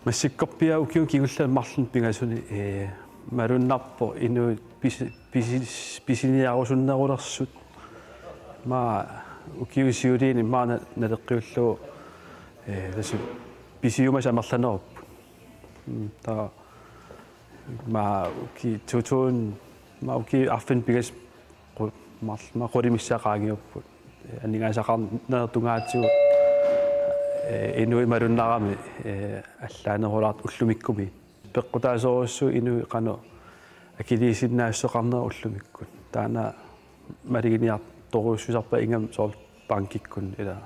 Masikkorpia ukiun kigulla marlun pingasuni malunnarpo inu pisiniarusunnerulersut ma ukiusiuliini maana naleqqiullu tasu pisiuma samerlanerup ta ma uki tutun ma uki arfin pigas ma qorimissaaqaangiupput aningaasaqarnertungaatsu inui malunnarami allaanerulaart ullumikkumi peqqutaasoorussu inui qanu akiliisinnaassоqarner ullumikkun taana maliginiart toruussusarpa ingam soor bankikkun ila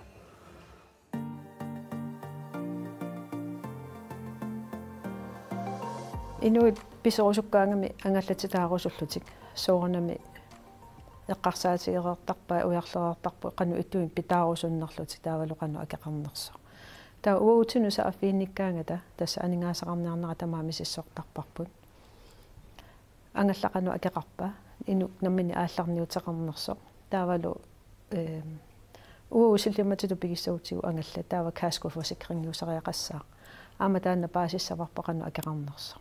inui pisorusukkaangami angallatitaarusullutik soornami eqqarsaatigereertarpa ujarlereertarpu qanu ittuin pitaarusunnerlutik taavaluqanu akeqarnerso taa uutinu sa afiinnikkaangata tassa aningaasaqarniarnera tamaamisissortarparput angallaqanu akeqarpa inu nammini aallarniuteqarnerso taavalu uusillimatitu pigissautigu angalla taava kaaskuforsikringiusariaqassaa aama taanna paasissavarpaqanu akeqarnerso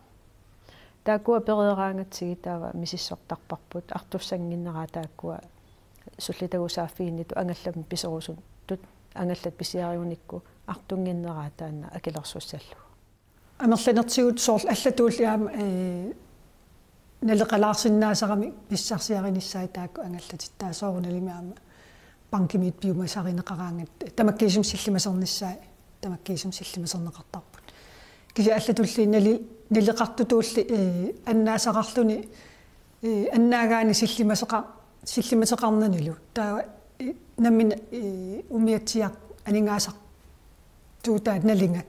taakkua perieraangatsigi taava misissortarparput artussanginneraa taakkua sullitagusaaffiinnitu angallami pisorusun tut angallat pisiariunikku artunginneraa taanna akilersussallu amerlanertigut soorl allatuulliaama naleqalaarsinnaasarami pissarsiarinissai taakku angallatit taasoorunalimiaama pankimiit piumasarineqaraangat tamakkiisum sillimasernissaai tamakkiisum sillimaserneqartarput kisi allatulli naliqartutuulli annaasaqarluni annaagaani sillimaseqarnanilu taa nammin umiatsiaq aningaasaq tuutaat nalingat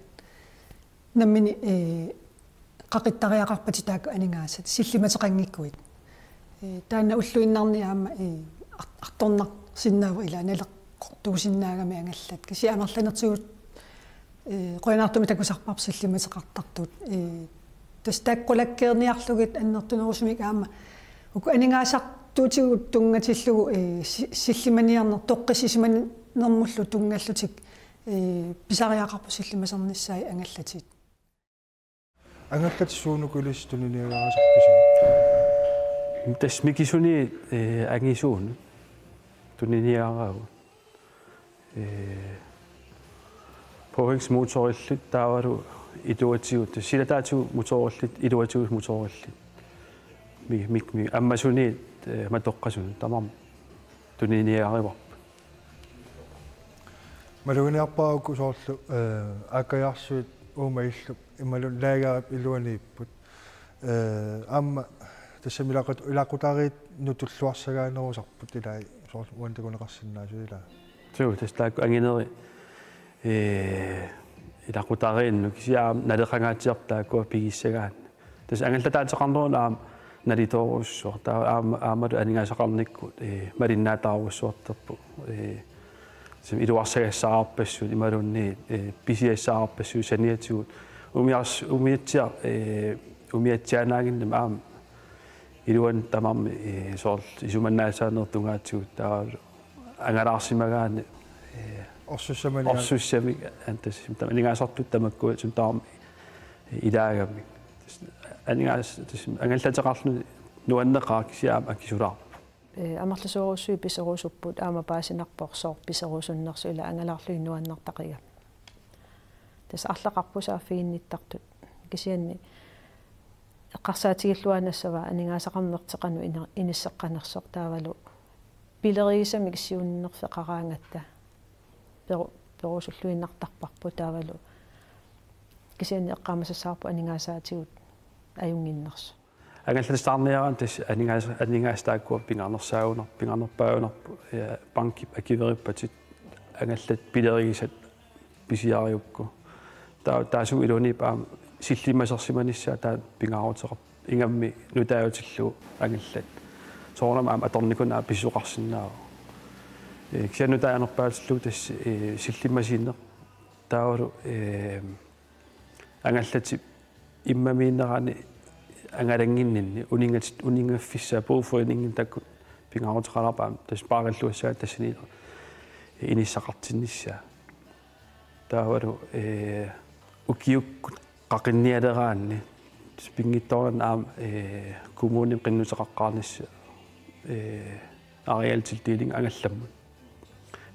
nammini qaqittariaqarpati taakku aningaasat sillimaseqanngikkuit taanna ulluinnarniaama artornar sinnaavu ila naleqqortuusinnaagami angallat kisi amerlanertigut qoinaartumi takusarparp sillimaseqartartut tastaakqulakkeerniarlugit annertunerusumik aama uku aningaasartuutigut tungatillugu sillimaniarner toqqisisimaninermullu tungallutik pisariaqarpu sillimasernissai angallatit angallat suunukulis tuniniagaasarpisi tasmikisuni angisuun tuniniagaagu Pohings motorillit taavaru iluatigut silataatu motorillit iluatigut motorillit mi ammasuni matoqqasun tamam tuniniarivarp maluniarpaagu soorlu aakajarsuit uumaillu immalun laagaarip iluaniipput amma tassamilaqat ilaqutariit nutulluarsagaanerusarput ilaa soorlu uantakuneqarsinnaasuila so tastaakku angineri ilaqutariinnu kisiaam naleqangaatiartaakku pigissagaan tas angallataataqarneruna nalitoorussuar taa aamalu aningaasaqarnikku malinnaataaruussuartarpu sim iluarsagassaqarpassuut imalunni pisiassaqarpassuut saniatigut umiatsianaaginnam aam iluan tamarmi soorl isumannaasaannertungaatigut taa angalaarsimagaani orsussami antas aningaasartut tamakkuat sum taarmi ilaagami aningaas angallateqarlu nuanneqaakisiaam akkisulaarpu amerlusuurussui piserusupput aama paasinarporsoor piserusunnersu ila angalaarlui nuannertaqiga tas arlaqarpusaaffiinnittartut kisianni eqqarsaatigiluanassava aningaasaqarnerteqanu inisseqqanersoq taavalu pileriisami kissiunnerfeqaraangatta perusulluinnartarparpu taavalu kisianni eqqaamassasaarpu aningaasaatigut ajunginnersu angallatestaarniaraan tas aningaastaakkua pingarnerpaagunarpu pankip akiverippatit angallat pileriisat pisiariukku taasu iluniip aam sillimasersimanissaa taa pingaruteqarp ingammi nutaajutillu angallat soornama aam atornikunaa pissuqarsinnaaru kisiannu taanerpaatillu tas sillimasiinner taavalu angallati immamiinnerani angalanginninni uningaffissaa puufuiningin takkut pingaruteqarpaam tas paaqalluassaat tassani inissaqartinnissaa taavalu ukiukkut qaqinnialeraanni pingittoran aam kommunin qinnutaqaqqaarnissi arealtildeling angallammun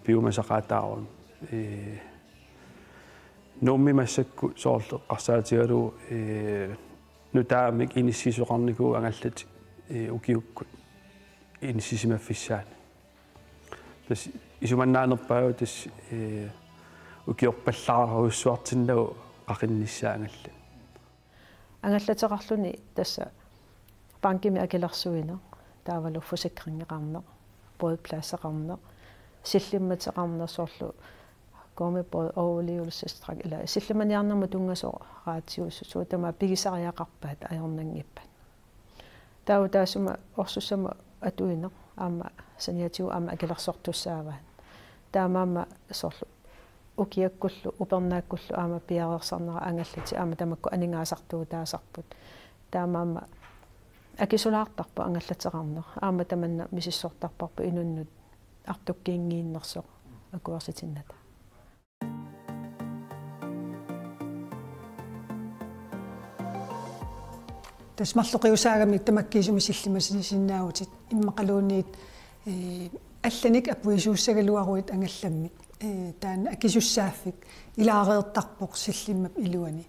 piumasaqaataarun nummi massakku soorlu qarsaatigalu nutaamik inissisoqarniku angallati ukiukkut inissisimaffisaani tas isumannaanerpaagu tas ukiorpallaarussuartinnagu qaqinnissaangalla ангаллатеқарлуни тасса банкими акиларсуина таавалу фусикрингеқарнеқ bådpladsaqarneq силлимматеқарнерсоорлу коми båd overlevelsesstrak ила силлиманиарнерма тунгасоо раатиуссу суутама пигисариақарпаат аёрнангиппат тау таасума орсуссама атуинеқ аама саниатиу аама акиларсортуссааваат таамаама соорлу укиаккуллу упернааккуллу аама пиареерсарнера ангаллати аама тамакку анингаасартуу таасарпут таамаама акисулаартарпа ангаллатеқарнер аама таманна мисиссортарпарпа инуннут артуккиингииннерсоо акуарситинната тасмарлоқиусаагамик тамаккиисуми силлимасинисиннаавутит иммақалуунниит алланик апуисууссагалуаруит ангалламмик таан акисуссааффик илаареертарпоқ силлиммап илуани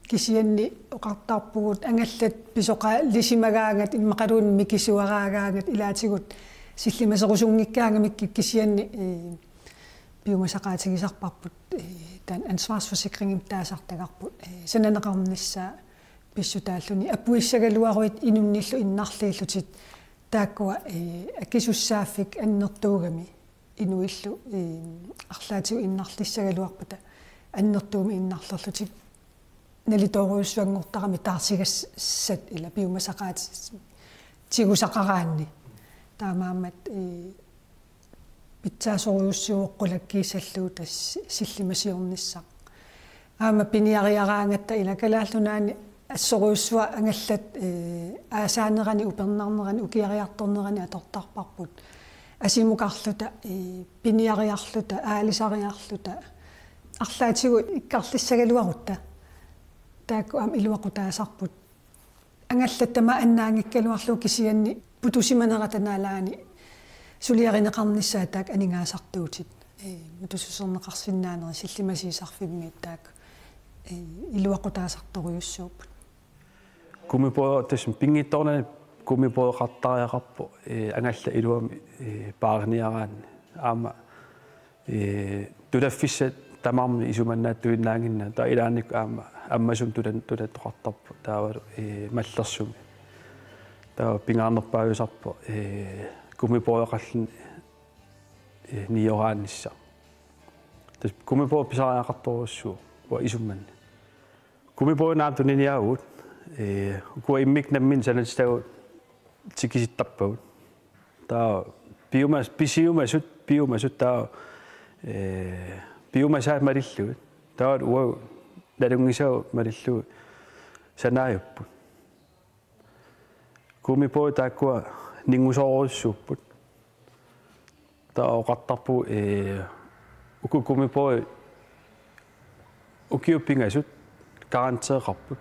кисианни оқартарпугут ангаллат писоқа лисимагаангат иммақалуун микисуараагаангат илаатигут силлимасерусунгиккаангамикки кисианни биумасақаатигисарпарпут таан ансварсфорsikringim таасартагарпут сананеқарнissaa писсутааллуни апуиссагалуаруит инунниллу иннарлииллутит тааккуа акисуссааффик аннертуугами инуиллу арлаатигу иннарлиссагалуарпата аннертууми иннарлерлутик налиторуйуссуангортарами таарсигассат ила биумасақаат тигусақараанни таамаамат питсаасоруйуссуоққулаккиисаллуу тас силлимасиорниссақ аама пиниариараангатта ила калааллунаани ассоруйуссуа ангаллат аасаанерани упернарнерани укиариарторнерани атортарпарпут асимукарлута пиниариарлута аалисариарлута арлаатигу иккарлиссагалуарутта таакку ам илуақутаасарпут ангаллаттама аннаангиккалуарлуу кисианни путусиманератанаалаани сулиаринеқарниссаа таак анингаасартуутит мутусусернеқарсинаанери силлимасиисарфиммиит таак илуақутаасарторуйуссууппут кумипо тасм пингитторнани кумипо қартариақарпо ангалла илуами паарниараани аама тудаффиссат тамарми исуманнаат туиннаангинна та илааник аама аммасум тулаттоқартарпу таавалу маллерсуми таа пингаарнерпаависарпо кумипоеқаллин ниорааннисса тас кумипо писариақарторуссуу уа исумманни кумипонаам туниниаагут куа иммик наммин санатстагут тикиситтарпагут таа биумасут таа биумасаат мариллугут таавал уа налунгисаа мариллугут санааюппут кумипо тааккуа нингусооруссууппут таа оқартарпу кумипо укиуппингасут гарантеэқарпут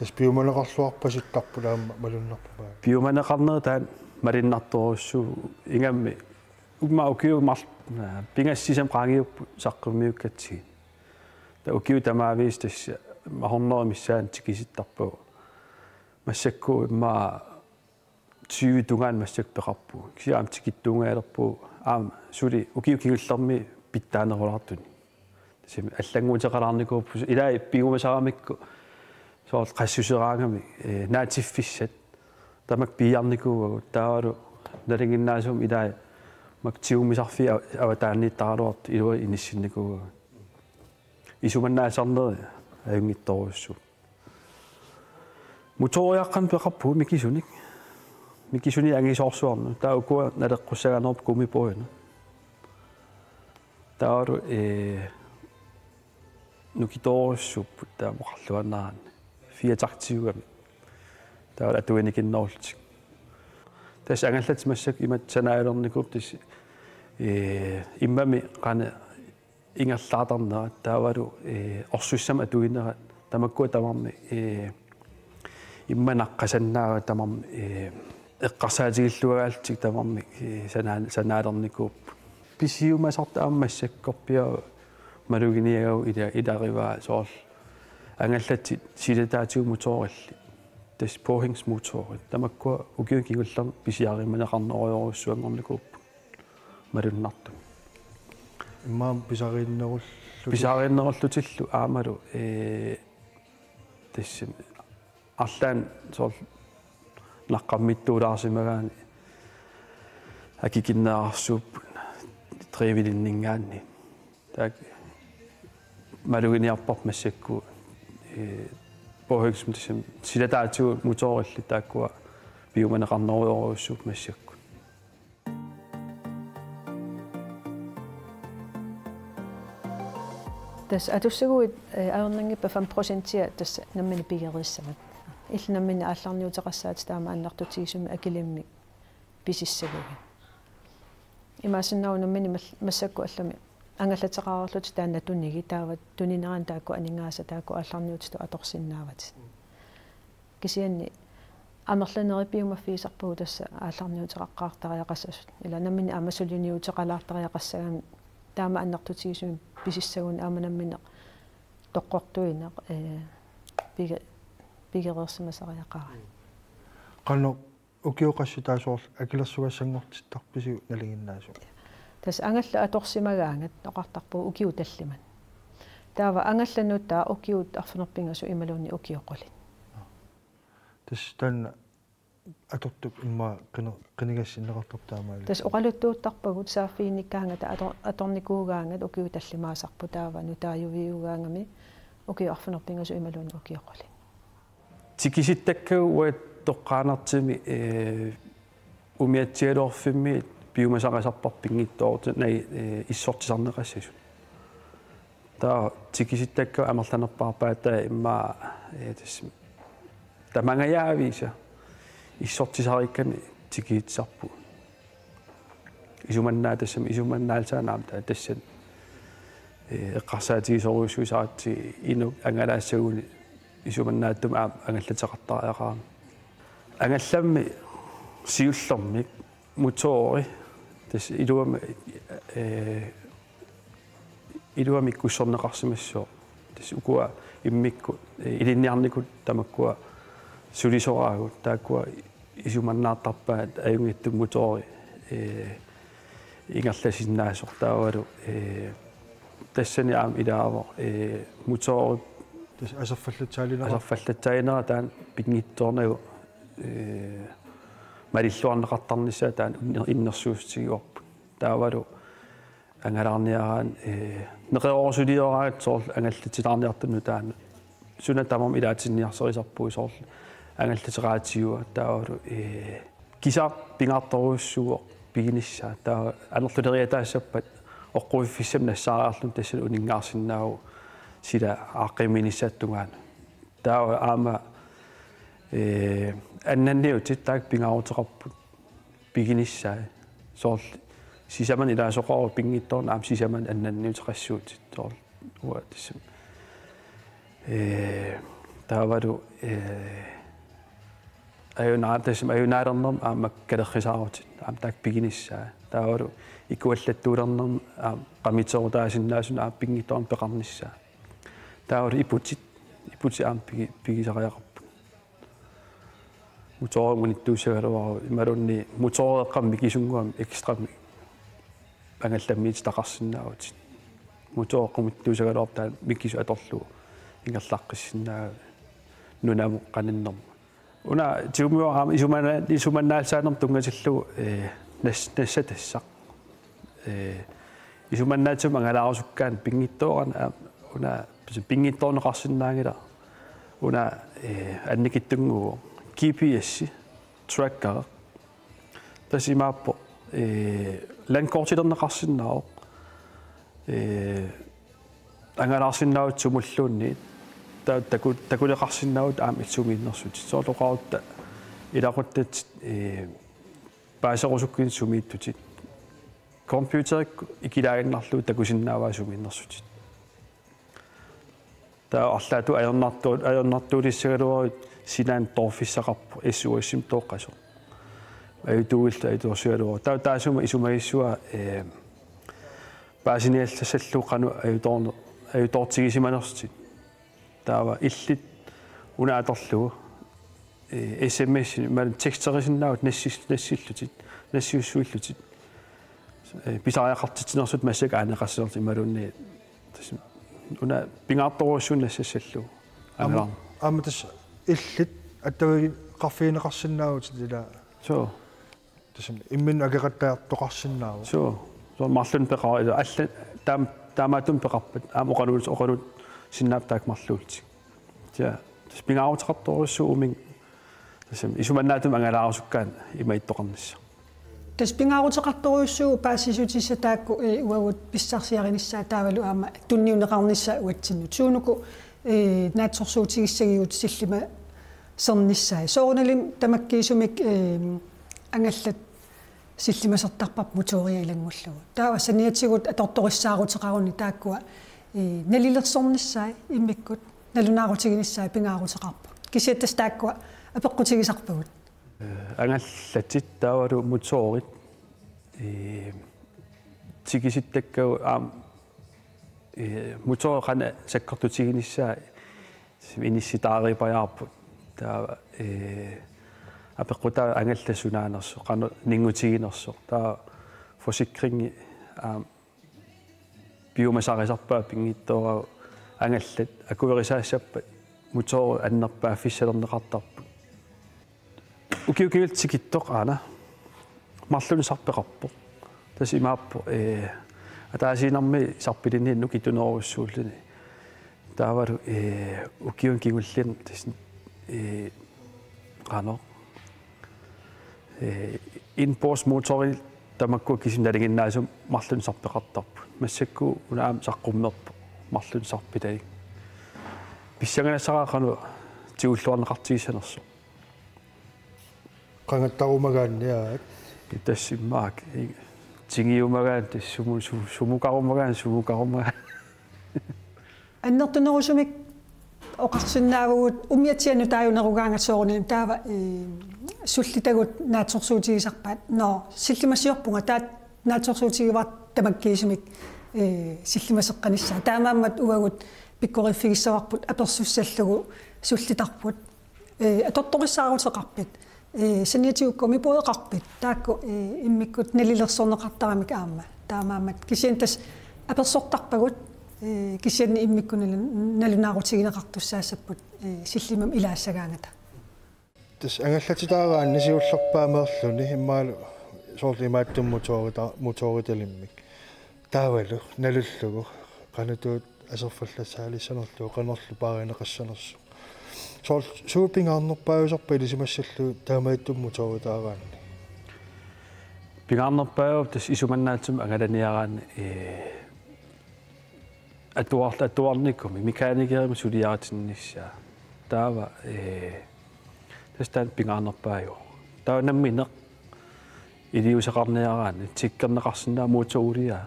тас биуманеқарлуарпаситтарпулаама малуннарпаа биуманеқарнер таан малиннарторуссуу ингамми угма укиу марл пингассисам qaangiuppu саққуммиуккатсиги та укиу тамаавис тасса махорнера миссаан тикиситтарпагу массакку имма 20 тунгаан массак пеқарпу кисиаам тикиттунгаалерпу аам сули укиу кигуллерми питтаанерулартуни тасими аллангуутеқалаарникууппу илаа пигумасарамикку соор qassусераангами наатиффиссат тамак пиарникуугу таавалу налингиннаасум илаа мактиумисарфи аватаанниттаралуарт илуа иниссинникуугу исуманнаасарнери аюнгитторуссу моториаққан пеқарпу микисуни ангисоорсуарну таа укуа налеққуссаганерп кумипояна таавалу нукиторуссуппут таа моқарлуаннаарани фиатартиугами таавал атуиникинноорлутик тас ангаллат массак имат санаалерникуп тас иммами қана ingerlaatarnera taavalu orsussama atuinera tamakkua tamarmi immanaqqasannaaga tamarmi eqqarsaatigilluagaaltik tamarmi sanaalernikuup pisiumasarta aammassakkorpia maluginiagau ilarivaa soorl angallati silataatigu motoralli tas påhængsmotor tamakkua ukiukigullermi pisiarimaneqarnerujorussuangornikuup malunnartu иммаам писаариннеруллутиллу аамалу тассим арлаан соор наққаммиттуулаарсимагаани акикиннаарсууп тривилиннингаанни так малугиниарпар массакку похексм тассим силатаатигу моторилли тааккуа биуманеқарнеруйоруссууп массакку Tas atussiguit aernangippa 5% tas nammini pigerissamat. Ilnammini aallarniuteqassaat taama annartutigisumi akilimmi pisissagugi. Imaasannau nammini massakku allami angallateqarerlut taanna tunigi taavat tunineraan taakku aningaasa taakku aallarniutitu atorsinnaavat. Kisianni amerlanerippiumaffiisarpugu tassa aallarniuteqaqqaartariaqassasut ila nammini amasuluniuteqalaartariaqassagami taama annartutigisumi pisissagun aamanammine toqqortuineq pigereersimasariaqara qanno ukioqassutaasuorl akilersugassangortittarpisiu naliginnaasu tas angalla atorsimagaangat noqartarpu ukiu talliman taava angallanuttaa ukiut arfunerpingasu imalunni ukioquli tas tanna atortup imma qinigassinneqartup taamaali tas oqaluttuuttarpagut saaffiinnikkaangata atornikuugaangat ukiu tallimaasarpu taava nutaajuviugaangami ukiu arfunerpingasu imalunni ukioquli tikisittakkau uat toqqaanartimi umiatsialorfimmi piumasaqasarparpinngittoorut nei issortisarneqassasut taa tikisittakkau amerlanerparpaata imma tamangayaaviisa issortisarikkani tikiitsarpu isumannaa tassam isumannaalsaanaam tassan eqqarsaatigisoruussuisaratti inu angalaassaguni isumannaattum angallateqartariaqaram angallammi siullermik motori tas iluami kussorneqarsimassoo tas ukua immikku ilinniarnikut tamakkua sulisoraagut taakkua isumannaartarpaat ajungittum motori ingerlasinnaasor taavalu tassani aam ilaavo motori tas asarfallattainera taan pingittoornagu malilluarneqartarnissaa taan innersuustiguorpu taavalu angalarniaraan neqeroorsulioraagat soorl angallatilaarniartunnu taanu suna tamam ilaatinniarserisarpuu soorl angallateqaatiua taavalu kisa pingaartoruussuuo piginissaa taa anerluleriataassappat oqquiffissam nassaaraarlun tassan uningaarsinnaagu sila aqqiminissattungaana taa aama annanniutit taak pingaaruteqarput piginissaa soorl sisaman ilaasoqaru pingittoorn aam sisaman annanniuteqassuutit soorl uat tassam taavalu ayunaalernerm aama kalerrisaarutit aam taak piginissaa taavalu ikuallattuulernerm aam qamiterutaasinnaasun aam pingittoorn peqarnissaa taavalu iputi aam pigisariaqarput motorungunittuussagaluaru imalunni motoreqqammi kisunguam ekstrami angallammiit taqarsinnaarutit motoreqqummittuussagaluarp taa mikkisu atorlu ingerlaqqissinaa nunamu qaninnerm una tiumuaam isumannaalsaanerm tungasillu nassatassaq isumannaatum angalaarusukkaan pingittooran una pingittoorneqarsinnaangila una annikittungugu GPS tracker tasimaappo landkortilerneqarsinnaaroq angalaarsinnaagut sumulluunni takuleqarsinnaagut aam itsumiinnersutit soorloqarutta ilaquttat paaserusukkin sumiittutit computer ikilaaginnarlu takusinnaavaasumi innersutit taa allatu ajornartuulissagalua sinan torfissaqarpu SOSim toqqaso ayutuilta ayutorsigalua taa taasuma isumagissua paasiniallassalluqanu ayutortigisimanersit taava illit unaatorlugu SMS man teksterisinnaaut nassillutit nassiussuillutit pisariaqartitinersut massaka aaneqassерти малунни una pingaartoruussunnassallu аматас иллит аттавиги qarfiineqarsinnaavut тила so тасам иммин агеқаттаартоқарсиннааву so марлун пеқаа алла таамаатун пеқарпат аамоқануут оқанут синнааптаак марлуулти тя тас pingaarutaqartoruussuумин тасам исуманнаатум ангалаарусуккаан имаиттоқарнисса тас pingaarutaqartoruussuu паассисутисса таакку уагут писсарсиаринissaа таавалу аама тунниунеқарнissaа уатсинну туунуку наатсорсуутигиссагиут силлима серниссаа соорналим тамаккиисумик ангаллат силлимасертарпап муториалангуллугу таава саниатигут аторториссаарутеқаруни тааккуа налилерсорниссаа иммиккут налунаарутигиниссаа pingaarutеқарпу кисиаттас тааккуа апеққутигисарпагут ангаллатит таавалу муторит тигиситтаккау мутор қана саккортутигиниссаа инисситаарипаярпут таа апеққута ангалласунаанерсо қана нингутигинерсо таа форсикринги биомасарисарпаа пингиттоорау ангаллат акуверисаассаппат мутор аннерпаа фиссалернеқартарпут укиукиултикиттоқ аана марлуни сарпеқарпо тас имааппо атаасинарми сарпилинни нукитунеруссууллуни таавалу укиун кигуллин тасн qano inbox motoril tamakku kisim dalinginnaasum marlun sarpeqartarpu massakku unaam saqqummerpu marlun sarpitali pissanganassaqaqanu tiulluarneqartigisanersu qangattarumaгаанниаат тассиммаак тигиумагаан сумукарумагаан аннертунерусумик оқарсиннаагуут умиатсиану тааюнеругаангасоорнилим таава суллитагут наатсорсуутигисарпаат но силлимасиорпунга таат наатсорсуутигивар тамаккиисимик силлимасеққаниссаа таамааммат уагут пиккориффигиссаварпут аперсуссаллугу суллитарпут аторториссаарутеқарпит саниатиуккоми поеқарпит таакку иммиккут налилерсорнеқартарамик аама таамааммат кисиантас аперсортарпагут кисианни иммиккунала налунаарутигинеқартуссаассаппут силлимам илаассагаангата тас ангаллатитаараан нисиуллерпаамерлуни иммаалу соорлимааттум моториталиммик таавалу налуллугу канатуут асерфаллассаалиссанерлуу канерлу пааринеқассанерсу соор суупингаарнерпаависарпа илисимассаллу таамааттум моторитаараан пингаарнерпаав тас исуманнаатсум ангаланиараан атуарниккуми меканикерим сулиаратиннissaa таава тастан пингаарнерпаажу таа намминеқ илиусеқарниараани тиккернеқарсинаа муутсуулиа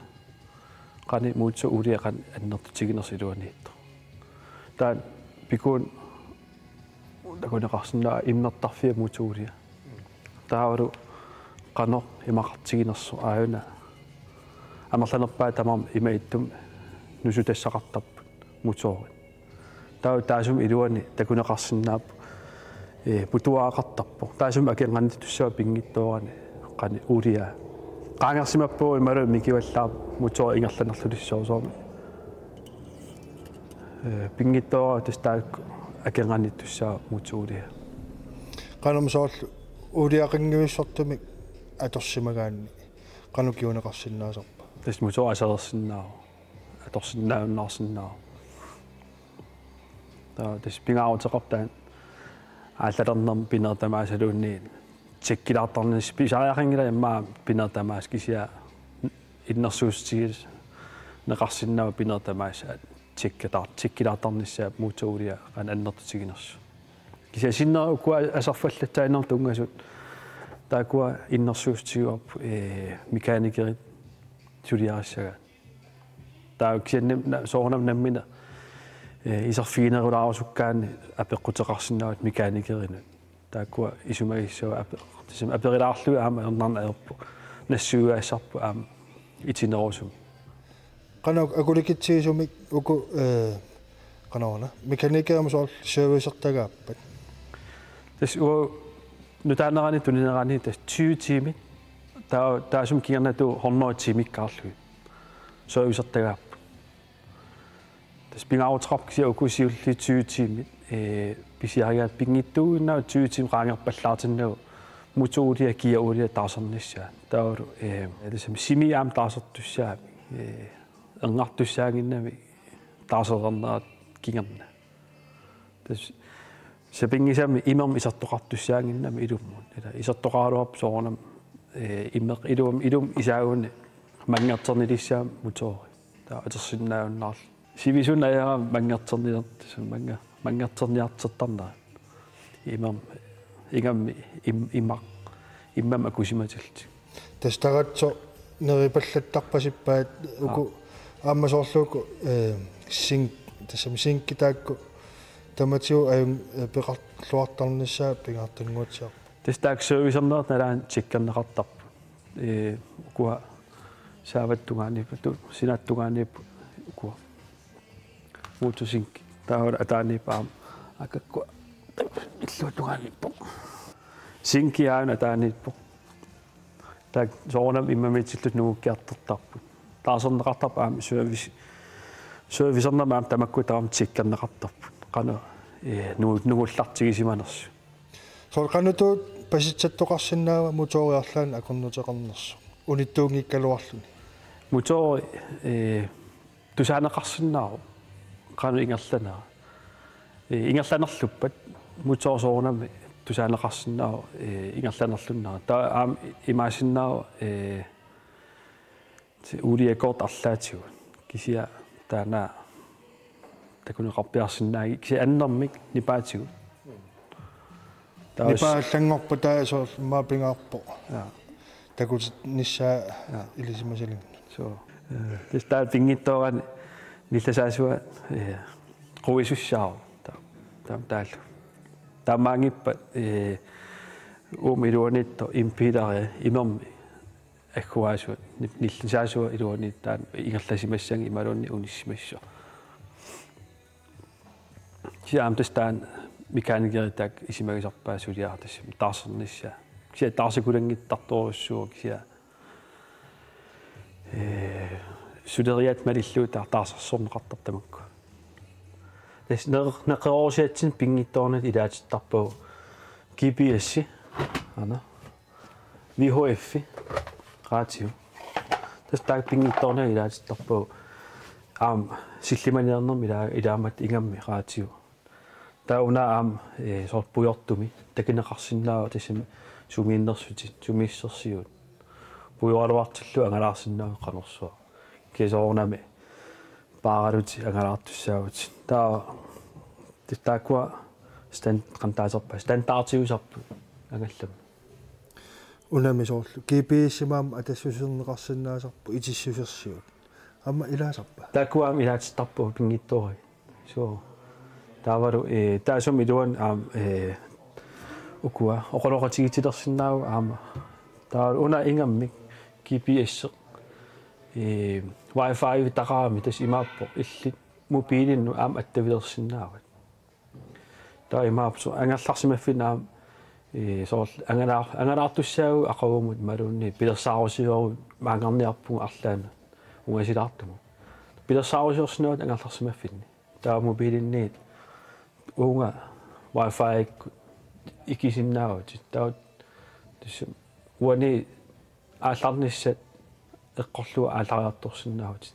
қани муутсуулиа қан аннертутигинерсилуаниитто таа пикуун такунеқарсинаа имнертарфиа муутсуулиа таавалу қано имақартигинерсу ааюна амерланерпаа тамам имаиттум нусутассақартарпут муторит таа таасум илуани такунеқарсинаап путуаақартарпо таасум акианганнитуссаа пингиттоорани қани улиа qaangersimappu imalu mikiwallaa mutoro ingerlanerlulissoorsoormi pingittoora tastaak akengannittussaa mutuulia qanumsoorlu uliaqingivissortumik atorsimagaanni qanukiuneqarsinnaasarpa tas mutoro aserersinnaa atorsinnaunnaarsinnaa tas pingaaruteqartaan aallalernam pinertamaasaluunniin тиккилаартарнис писариақингила иммаа пинертамаас кисиа иннерсуустигис неқарсиннава пинертамаас тиккилаартарниссаа муутуулиа қан аннертутигинерсу кисиа синнеру куа асарфаллаттаиннертунгасут таакуа иннерсуустигуарпу меканикерит tuliarissaga taa kiannem soornam nammina isarfiinerulaarusukkaanni apeqqutеқарсинаават мекааникерина тааккуа исумагиссуа апеқартисам аперилаарлуи аама ернарна аерпу нассууаассарпу аама итинерусум qanaq akulikitsisumik uku qanauna mekanikeramusor serviceertagaappat тас уа нутаанерани тунинерани тас 20 тимит таасум киернату 100 тимиккаарлуи serviceertagaappu тас пингаарутеқарп кися укусиулли 20 тимит писиаригаат пингиттуугиннаа 20 тим раангерпаллаартиннагу мутуулия киаулия таасерниссаа таавару тасам симиаам таасертуссаа ангартуссаагиннами таасерернерат кингерна тас сапингисами имерм исартоқартуссаагиннами илуммут ила исартоқаалуарп соорнам илум исаагуни мангертернилиссаа мутоори таа атерсиннаавнаарл сивисунаяа мангертернилерт мангертерниартертарнаа имерм игамми иммам акусиматилти тастаратсо нерипаллаттарпасиппаат уку ааммасоорлууку синг тасам сингкитаакку таматиу аюн пеқарлуартарниссаа пингаартангуутсаа тестаак сервисернерт налаан чиккернеқартарпу укуа сааваттугааниппу синаттугааниппу укуа мутусинг таавара атааниипаам акаккуа иллуутугааниппу синкиаана атаанииппу так соорнам иммамитсиллут нугуккиартертарпут таасернеқартарпу аама сервисернер маам тамаккутаам чиккернеқартарпут qanu нугуллартигисиманерсу сорқанутуут паситсаттоқарсинаава муториарлаан акорнутеқарнерсу униттуунгиккалуарлуни мутори тусаанеқарсинаару qanu ингерланаа ингерланерлуппат мутор соорнами тусаанеқарсинаару ингерланерлуннаа таа аам имаасиннаару улиакорт арлаатигу кисиа таана такунеқарпиарсинааги киси аннэрмик нипаатигу нипааллангорпу таасоор маапингаарпо такут ниссаа илисимасалин so тестаа пингитторан нилласаасуа қуисуссаа таал тамаангиппа умилуанитто импилари имерми аккуаасуа нилласаасуа илуанит таан ингерласимассанги ималуунни униссимассо киам тестаан мекааникеритаак исимагисарпаа сулиартас таарсернisса кися таарсакулангиттарторуссуу кися сулериат малиллуу таарсерсорнеқартартамакку тас неқеорсиатсин пингитторнат илаатиттарпуу GPS ана VHF радио тас таак пингитторнат илаатиттарпуу аам силлиманиернерми илаамат ингамми радио тауна аам сорт пуйортуми такинеқарсинаава тасими сумииннерсути сумииссерсиут пуйоалуартиллу ангалаарсинаава қанерсуа кисоорнами пааралути ангалаартуссаагут таа таакуа стандартаасерпа стандартиусарпу ангаллам унами соорлу GPS-имаам атассусернеқарсинаасарпу итиссусерсиут амма илаасарпа таакуаам илаатиттарпу пингиттори соо таавару таасум илуан аам укуа оқолоқатигитилерсинаау аама таа уна ингаммик GPS Wi-Fi тақаами тас имааппо иллит мобилинну аам аттавилерсинаават таа имаапсо ангерларсимаффинаам соорл ангалаартуссаагу ақавумут малуунни пилерсаарусиору маангерниарпуг арлаана унгасилаартуму пилерсаарусиорснуат ангерларсимаффинни таа мобилинниит уунга Wi-Fi икисиннаавут таа тис уани аалларниссат эққорлуа ааллариарторсиннаавут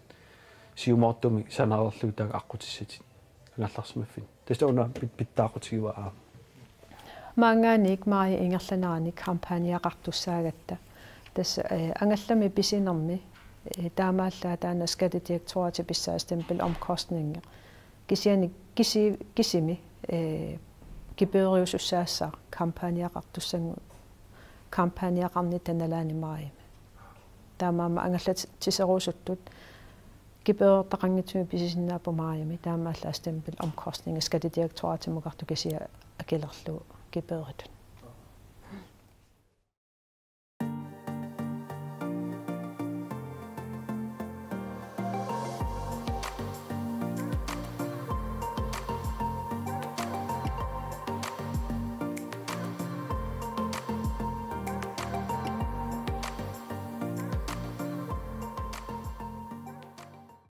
сиумаартуми санаарлуг таага аққутиссатит ангалларсимаффин тастауна питтаақутигуа аа маангааник мари ингерланерани кампаниақартуссаагатта тас ангallami писинерми таамааллаа таана скаттедиректорати писсаастемпел omkostninger кисими гибериусуссаассаа кампаниақартуссангу кампаниақарни таналаани мари таамаама ангаллат тисерусуттут кибеэртақангитсуми писисиннаапу мариами таамаалла астемпил omkostninger skattedirektoratet мукарту кисия акилерлу кибеэритут